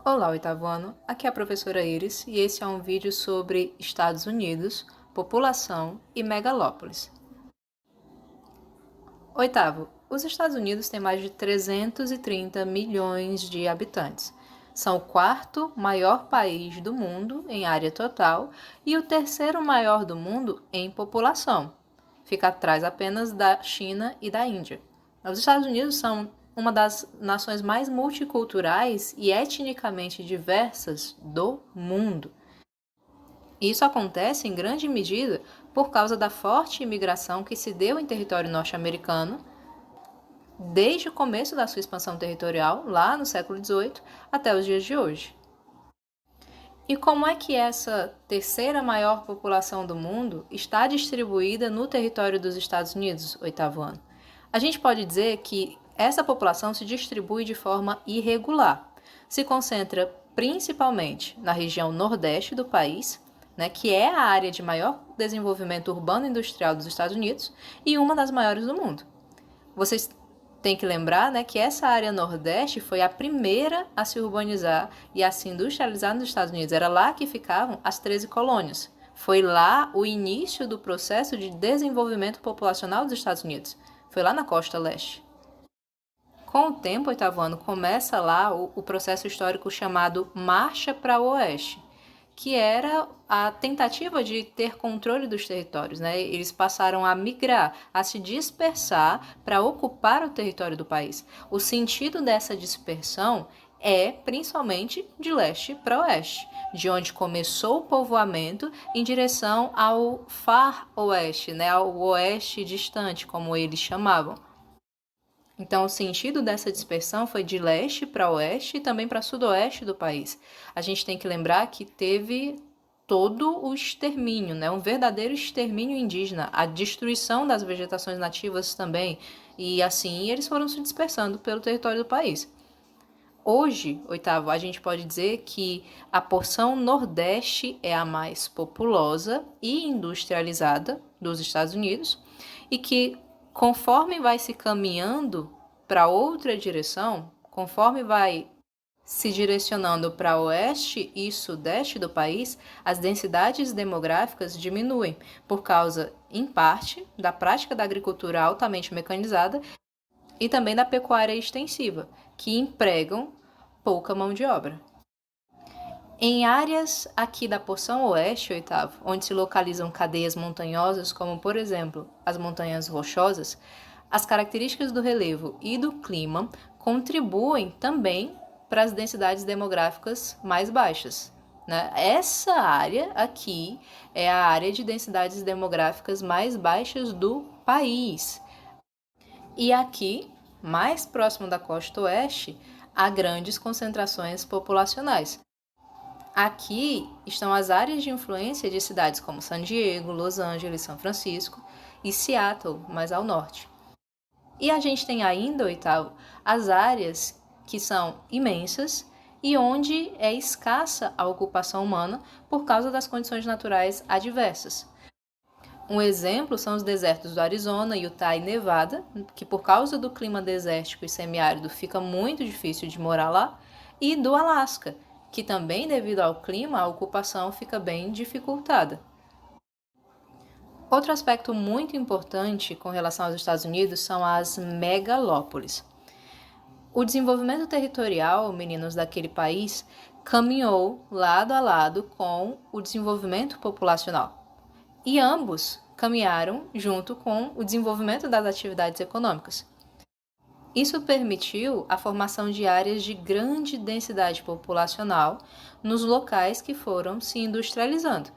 Olá, oitavo ano. Aqui é a professora Iris e esse é um vídeo sobre Estados Unidos, população e megalópolis. Oitavo, os Estados Unidos têm mais de 330 milhões de habitantes. São o quarto maior país do mundo em área total e o terceiro maior do mundo em população. Fica atrás apenas da China e da Índia. Os Estados Unidos são uma das nações mais multiculturais e etnicamente diversas do mundo. Isso acontece em grande medida por causa da forte imigração que se deu em território norte-americano desde o começo da sua expansão territorial, lá no século XVIII, até os dias de hoje. E como é que essa terceira maior população do mundo está distribuída no território dos Estados Unidos, oitavo ano? A gente pode dizer que essa população se distribui de forma irregular. Se concentra principalmente na região nordeste do país, que é a área de maior desenvolvimento urbano e industrial dos Estados Unidos e uma das maiores do mundo. Vocês têm que lembrar que essa área nordeste foi a primeira a se urbanizar e a se industrializar nos Estados Unidos. Era lá que ficavam as 13 colônias. Foi lá o início do processo de desenvolvimento populacional dos Estados Unidos. Foi lá na costa leste. Com o tempo, oitavo ano, começa lá o processo histórico chamado Marcha para o Oeste, que era a tentativa de ter controle dos territórios. Eles passaram a migrar, a se dispersar para ocupar o território do país. O sentido dessa dispersão é principalmente de leste para oeste, de onde começou o povoamento em direção ao far oeste, ao oeste distante, como eles chamavam. Então, o sentido dessa dispersão foi de leste para oeste e também para sudoeste do país. A gente tem que lembrar que teve todo o extermínio, um verdadeiro extermínio indígena, a destruição das vegetações nativas também, e assim eles foram se dispersando pelo território do país. Hoje, oitavo, a gente pode dizer que a porção nordeste é a mais populosa e industrializada dos Estados Unidos e que conforme vai se caminhando para outra direção, conforme vai se direcionando para oeste e sudeste do país, as densidades demográficas diminuem, por causa, em parte, da prática da agricultura altamente mecanizada e também da pecuária extensiva, que empregam pouca mão de obra. Em áreas aqui da porção oeste, oitavo, onde se localizam cadeias montanhosas, como por exemplo as montanhas rochosas, as características do relevo e do clima contribuem também para as densidades demográficas mais baixas. Essa área aqui é a área de densidades demográficas mais baixas do país. E aqui, mais próximo da costa oeste, há grandes concentrações populacionais. Aqui estão as áreas de influência de cidades como San Diego, Los Angeles, São Francisco e Seattle, mais ao norte. E a gente tem ainda, oitavo, as áreas que são imensas e onde é escassa a ocupação humana por causa das condições naturais adversas. Um exemplo são os desertos do Arizona, Utah e Nevada, que por causa do clima desértico e semiárido fica muito difícil de morar lá, e do Alasca, que também devido ao clima a ocupação fica bem dificultada. Outro aspecto muito importante com relação aos Estados Unidos são as megalópolis. O desenvolvimento territorial, meninos, daquele país caminhou lado a lado com o desenvolvimento populacional. E ambos caminharam junto com o desenvolvimento das atividades econômicas. Isso permitiu a formação de áreas de grande densidade populacional nos locais que foram se industrializando.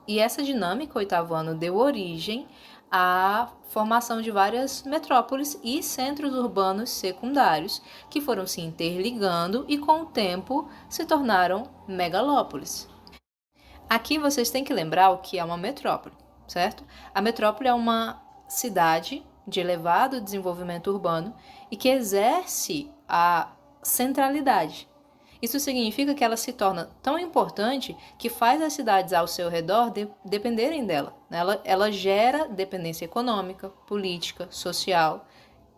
E essa dinâmica, oitavo ano, deu origem à formação de várias metrópoles e centros urbanos secundários que foram se interligando e com o tempo se tornaram megalópolis. Aqui vocês têm que lembrar o que é uma metrópole, certo? A metrópole é uma cidade de elevado desenvolvimento urbano e que exerce a centralidade. Isso significa que ela se torna tão importante que faz as cidades ao seu redor dependerem dela. Ela gera dependência econômica, política, social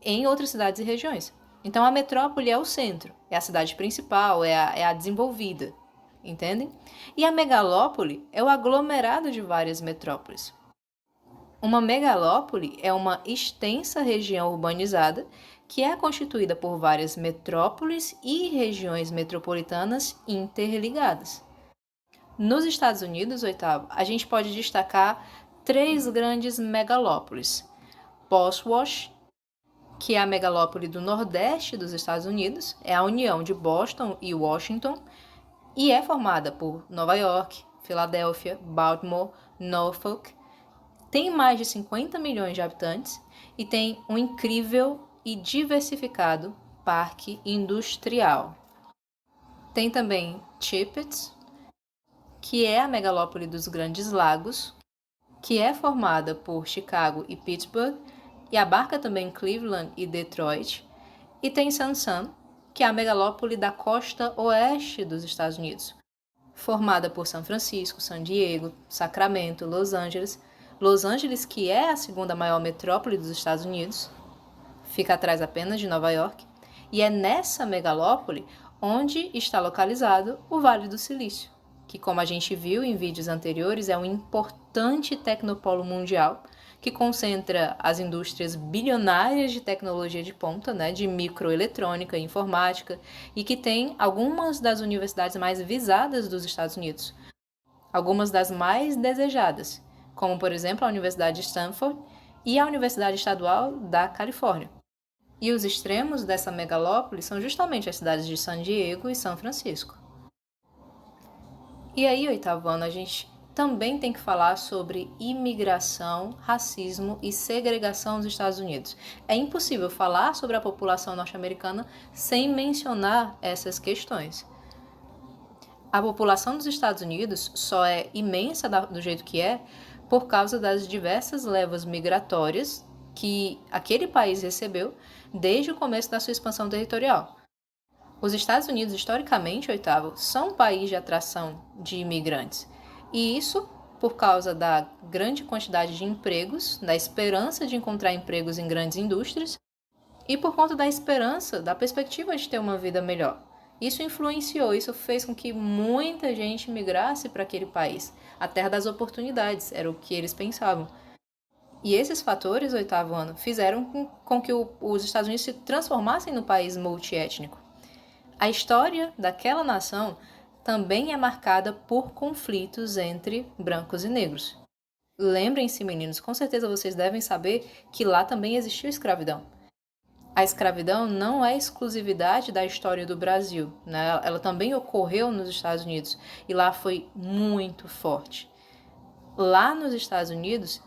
em outras cidades e regiões. Então, a metrópole é o centro, é a cidade principal, é a desenvolvida, entendem? E a megalópole é o aglomerado de várias metrópoles. Uma megalópole é uma extensa região urbanizada que é constituída por várias metrópoles e regiões metropolitanas interligadas. Nos Estados Unidos, oitavo, a gente pode destacar 3 grandes megalópolis. Boston, que é a megalópole do nordeste dos Estados Unidos, é a união de Boston e Washington, e é formada por Nova York, Filadélfia, Baltimore, Norfolk. Tem mais de 50 milhões de habitantes e tem um incrível e diversificado parque industrial. Tem também Tippett, que é a megalópole dos Grandes Lagos, que é formada por Chicago e Pittsburgh, e abarca também Cleveland e Detroit. E tem San, que é a megalópole da costa oeste dos Estados Unidos, formada por São Francisco, San Diego, Sacramento, Los Angeles. Los Angeles, que é a segunda maior metrópole dos Estados Unidos, fica atrás apenas de Nova York, e é nessa megalópole onde está localizado o Vale do Silício, que, como a gente viu em vídeos anteriores, é um importante tecnopolo mundial que concentra as indústrias bilionárias de tecnologia de ponta, né, de microeletrônica e informática, e que tem algumas das universidades mais visadas dos Estados Unidos, algumas das mais desejadas, como, por exemplo, a Universidade de Stanford e a Universidade Estadual da Califórnia. E os extremos dessa megalópole são justamente as cidades de San Diego e São Francisco. E aí, oitavo ano, a gente também tem que falar sobre imigração, racismo e segregação nos Estados Unidos. É impossível falar sobre a população norte-americana sem mencionar essas questões. A população dos Estados Unidos só é imensa do jeito que é por causa das diversas levas migratórias que aquele país recebeu desde o começo da sua expansão territorial. Os Estados Unidos, historicamente, oitavo, são um país de atração de imigrantes. E isso por causa da grande quantidade de empregos, da esperança de encontrar empregos em grandes indústrias e por conta da esperança, da perspectiva de ter uma vida melhor. Isso influenciou, isso fez com que muita gente migrasse para aquele país. A terra das oportunidades, era o que eles pensavam. E esses fatores, oitavo ano, fizeram com que os Estados Unidos se transformassem no país multiétnico. A história daquela nação também é marcada por conflitos entre brancos e negros. Lembrem-se, meninos, com certeza vocês devem saber que lá também existiu escravidão. A escravidão não é exclusividade da história do Brasil, né? Ela também ocorreu nos Estados Unidos e lá foi muito forte. Lá nos Estados Unidos,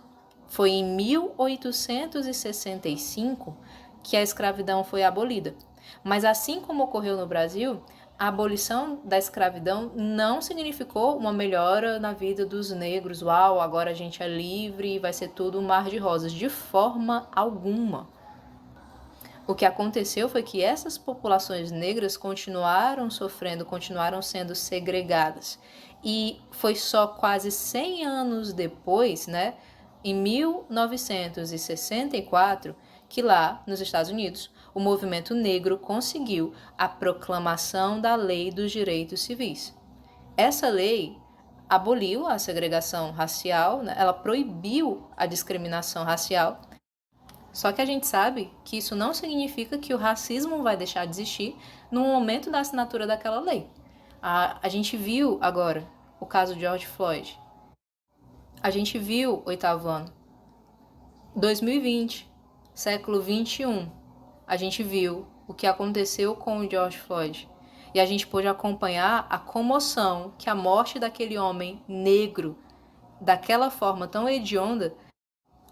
foi em 1865 que a escravidão foi abolida. Mas assim como ocorreu no Brasil, a abolição da escravidão não significou uma melhora na vida dos negros. Uau, agora a gente é livre e vai ser tudo um mar de rosas. De forma alguma. O que aconteceu foi que essas populações negras continuaram sofrendo, continuaram sendo segregadas. E foi só quase 100 anos depois, né, em 1964, que lá nos Estados Unidos, o movimento negro conseguiu a proclamação da Lei dos Direitos Civis. Essa lei aboliu a segregação racial, né, ela proibiu a discriminação racial. Só que a gente sabe que isso não significa que o racismo vai deixar de existir no momento da assinatura daquela lei. A gente viu agora o caso de George Floyd. A gente viu, oitavo ano, 2020, século 21, a gente viu o que aconteceu com o George Floyd. E a gente pôde acompanhar a comoção que a morte daquele homem negro, daquela forma tão hedionda,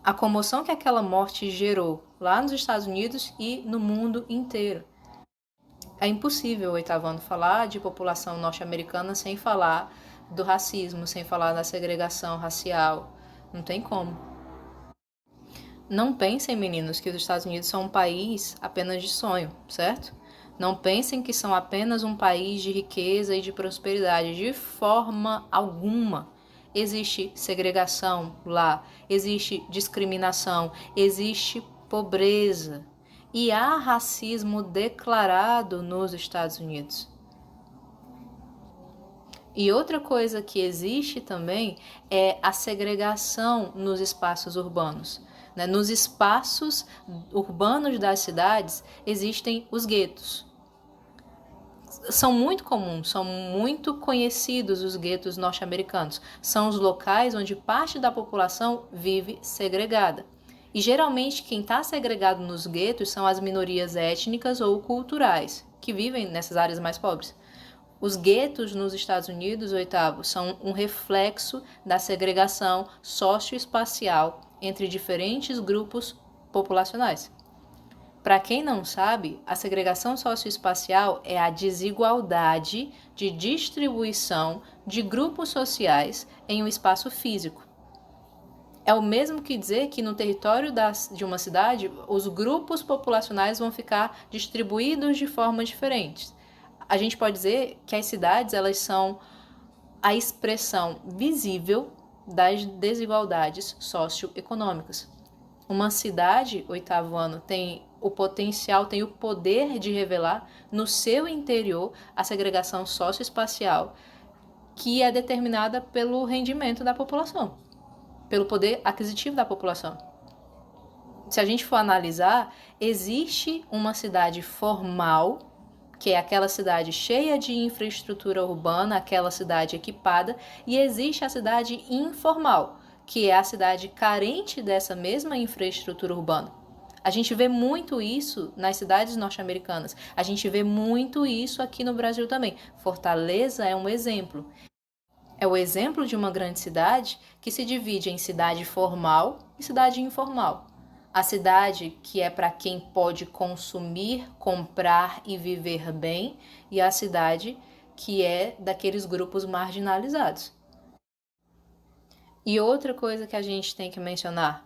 a comoção que aquela morte gerou lá nos Estados Unidos e no mundo inteiro. É impossível, oitavo ano, falar de população norte-americana sem falar do racismo, sem falar da segregação racial. Não tem como. Não pensem, meninos, que os Estados Unidos são um país apenas de sonho, certo? Não pensem que são apenas um país de riqueza e de prosperidade, de forma alguma. Existe segregação lá, existe discriminação, existe pobreza. e há racismo declarado nos Estados Unidos. E outra coisa que existe também é a segregação nos espaços urbanos. Nos espaços urbanos das cidades existem os guetos. São muito comuns, são muito conhecidos os guetos norte-americanos. São os locais onde parte da população vive segregada. E geralmente quem está segregado nos guetos são as minorias étnicas ou culturais, que vivem nessas áreas mais pobres. Os guetos nos Estados Unidos, oitavo, são um reflexo da segregação socioespacial entre diferentes grupos populacionais. Para quem não sabe, a segregação socioespacial é a desigualdade de distribuição de grupos sociais em um espaço físico. É o mesmo que dizer que no território de uma cidade, os grupos populacionais vão ficar distribuídos de formas diferentes. A gente pode dizer que as cidades elas são a expressão visível das desigualdades socioeconômicas. Uma cidade, oitavo ano, tem o potencial, tem o poder de revelar no seu interior a segregação socioespacial que é determinada pelo rendimento da população, pelo poder aquisitivo da população. Se a gente for analisar, existe uma cidade formal, que é aquela cidade cheia de infraestrutura urbana, aquela cidade equipada, e existe a cidade informal, que é a cidade carente dessa mesma infraestrutura urbana. A gente vê muito isso nas cidades norte-americanas, a gente vê muito isso aqui no Brasil também. Fortaleza é um exemplo. É o exemplo de uma grande cidade que se divide em cidade formal e cidade informal. A cidade que é para quem pode consumir, comprar e viver bem, e a cidade que é daqueles grupos marginalizados. E outra coisa que a gente tem que mencionar,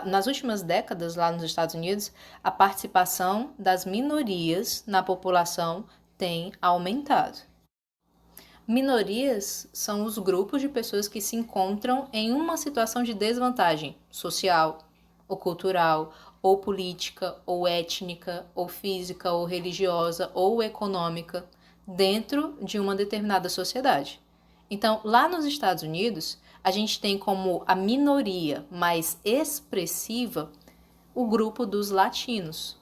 nas últimas décadas lá nos Estados Unidos, a participação das minorias na população tem aumentado. Minorias são os grupos de pessoas que se encontram em uma situação de desvantagem social, ou cultural, ou política, ou étnica, ou física, ou religiosa, ou econômica, dentro de uma determinada sociedade. Então, lá nos Estados Unidos, a gente tem como a minoria mais expressiva o grupo dos latinos.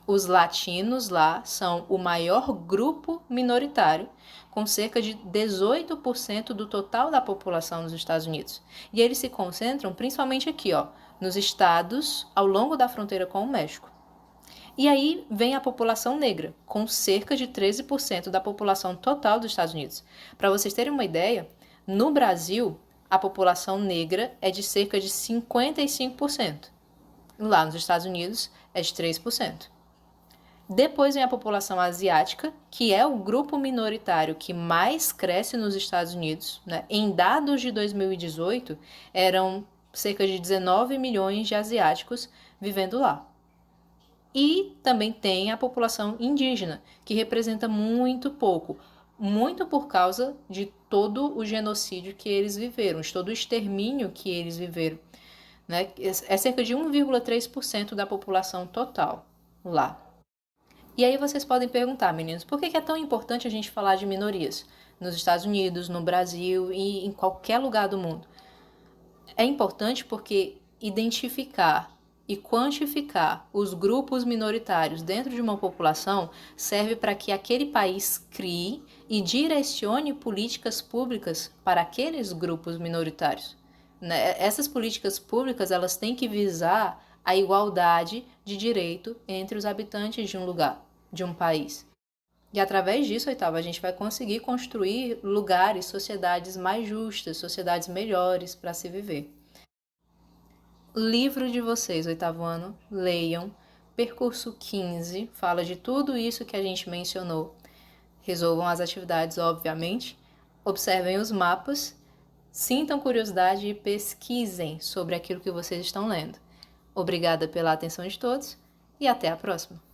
Os latinos lá são o maior grupo minoritário, com cerca de 18% do total da população dos Estados Unidos. E eles se concentram principalmente aqui, nos estados ao longo da fronteira com o México. E aí vem a população negra, com cerca de 13% da população total dos Estados Unidos. Para vocês terem uma ideia, no Brasil, a população negra é de cerca de 55%. Lá nos Estados Unidos é de 3%. Depois vem a população asiática, que é o grupo minoritário que mais cresce nos Estados Unidos. Em dados de 2018, eram cerca de 19 milhões de asiáticos vivendo lá. E também tem a população indígena, que representa muito pouco, muito por causa de todo o genocídio que eles viveram, de todo o extermínio que eles viveram. É cerca de 1,3% da população total lá. E aí vocês podem perguntar, meninos, por que é tão importante a gente falar de minorias nos Estados Unidos, no Brasil e em qualquer lugar do mundo? É importante porque identificar e quantificar os grupos minoritários dentro de uma população serve para que aquele país crie e direcione políticas públicas para aqueles grupos minoritários. Essas políticas públicas elas têm que visar a igualdade de direito entre os habitantes de um lugar, de um país. E através disso, oitavo, a gente vai conseguir construir lugares, sociedades mais justas, sociedades melhores para se viver. Livro de vocês, oitavo ano, leiam. Percurso 15 fala de tudo isso que a gente mencionou. Resolvam as atividades, obviamente. Observem os mapas. Sintam curiosidade e pesquisem sobre aquilo que vocês estão lendo. Obrigada pela atenção de todos e até a próxima!